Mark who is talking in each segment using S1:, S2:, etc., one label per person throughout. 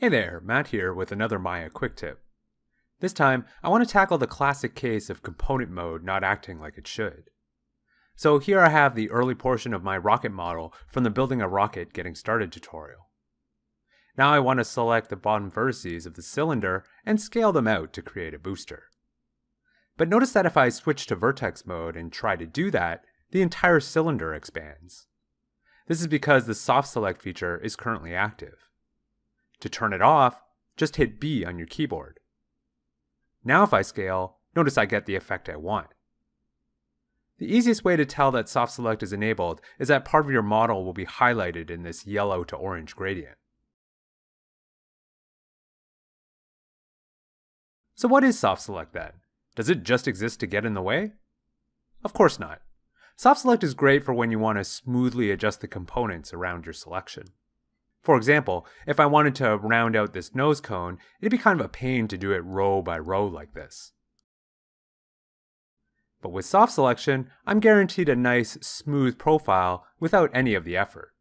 S1: Hey there, Matt here with another Maya quick tip. This time, I want to tackle the classic case of component mode not acting like it should. So here I have the early portion of my rocket model from the Building a Rocket Getting Started tutorial. Now I want to select the bottom vertices of the cylinder and scale them out to create a booster. But notice that if I switch to vertex mode and try to do that, the entire cylinder expands. This is because the soft select feature is currently active. To turn it off, just hit B on your keyboard. Now if I scale, notice I get the effect I want. The easiest way to tell that soft select is enabled is that part of your model will be highlighted in this yellow to orange gradient. So what is soft select then? Does it just exist to get in the way? Of course not. Soft select is great for when you want to smoothly adjust the components around your selection. For example, if I wanted to round out this nose cone, it'd be kind of a pain to do it row by row like this. But with soft selection, I'm guaranteed a nice, smooth profile without any of the effort.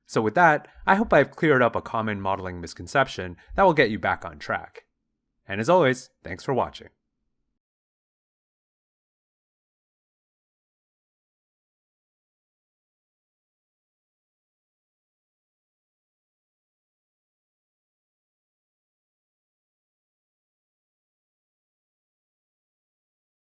S1: So with that, I hope I've cleared up a common modeling misconception that will get you back on track. And as always, thanks for watching.